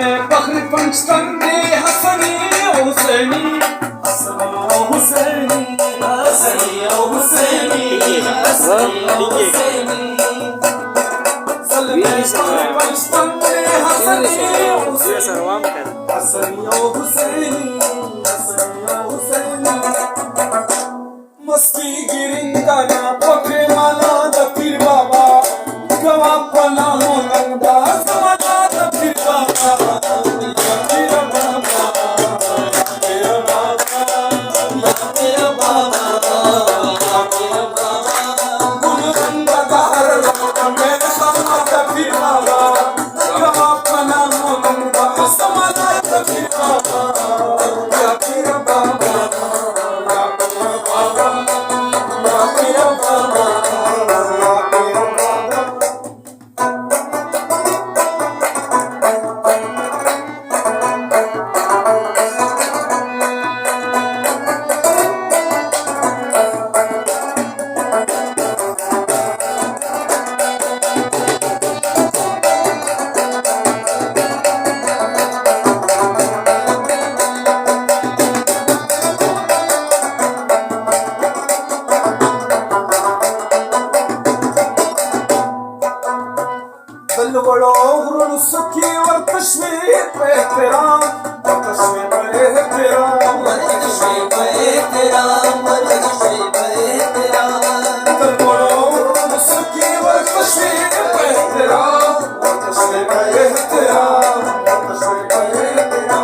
में फख्र पंचतंगे हसनी हुसैनी हसनी हुसैनी हसनी हुसैनी हसनी हुसैनी सलमे पंचतंगे हसनी हुसैनी हसनी हुसैनी हसनी हुसैनी मस्ती गिरिंदा ना पकड़े माला द पीर बाबा गवा पना हो नंदा समाना द पीर बाबा पीर बाबा पीर बाबा पीर बाबा पीर बाबा गुरु बंदा दार में समाना द पीर बाबा गवा पना हो नंदा समाना द पीर बाबा पीर बाबा बलवड़ो सुखी और तस्वीर पे तेरा तस्वीर पे तेरा तस्वीर पे तेरा तस्वीर पे तेरा बलवड़ो सुखी और तस्वीर पे तेरा तस्वीर पे तेरा तस्वीर पे तेरा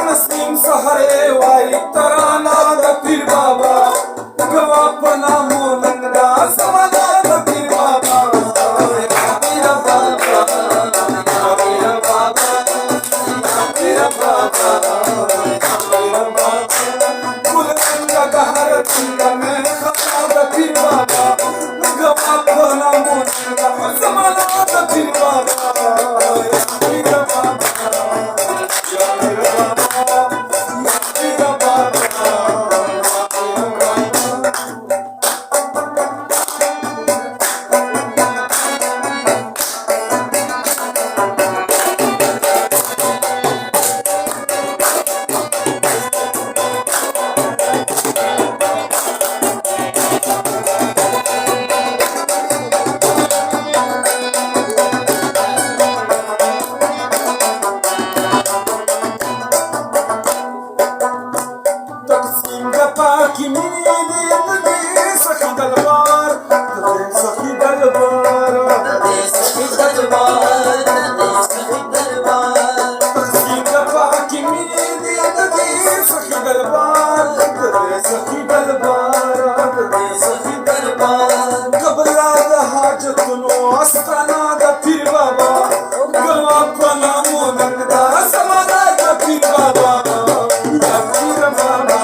नसीम सहरे वाई तराना द पीर बाबा गवा पना मोनंदा समाना द पीर बाबा की मेरी सखी दरबार सखी दरबार सखी दरबार सखी दरबार की मेरी सखी दरबार सखी दरबार सखी दरबार घबरा हाजत नो आस्ताना द पीर बाबा गवा पना मोनंदा समाना द पीर बाबा पीर बाबा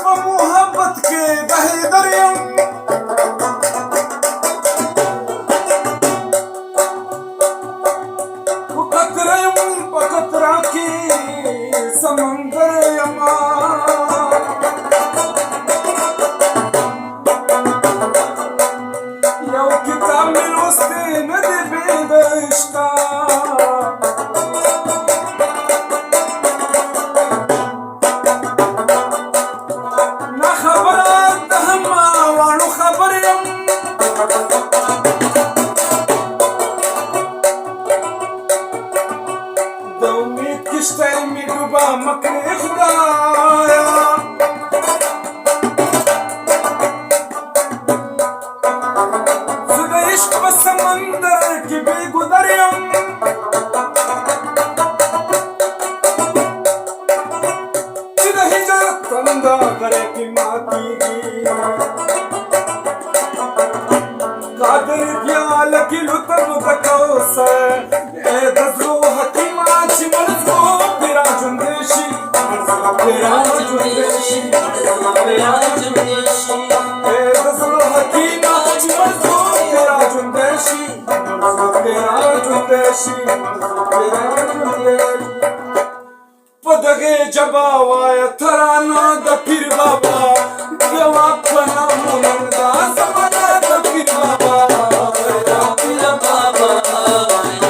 मोहब्बत के बहे दरिया पकतरा की समंदर यमा यौ किताब में रोस्ते नदी बेदश्ता किस टाइम में डूबा मकरे खुदाया समंदर की बेगुदरियम नहीं जा तंदा करे की माती कादर दियाल की लुतफ तकौस ए दजरो हकीमा चिमनजो तेरा जुंदेशी तेरा जुंदेशी तेरा जुंदेशी ए दजरो हकीमा चिमनजो तेरा जुंदेशी तेरा जुंदेशी तेरा जुंदेशी पदगे जबावाय थराना द पीर बाबा गवापना मुनंदा समना द पीर बाबा या पीर बाबा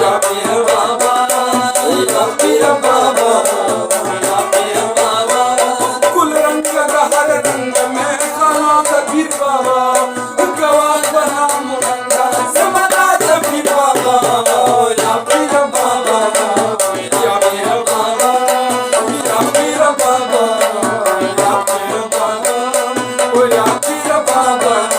या पीर बाबा या पीर बाबा या पीर बाबा कुल रंग का हर रंग में खाना द पीर बाबा गवापना मुनंदा समना द पीर बाबा या पीर बाबा या पीर बाबा Baba,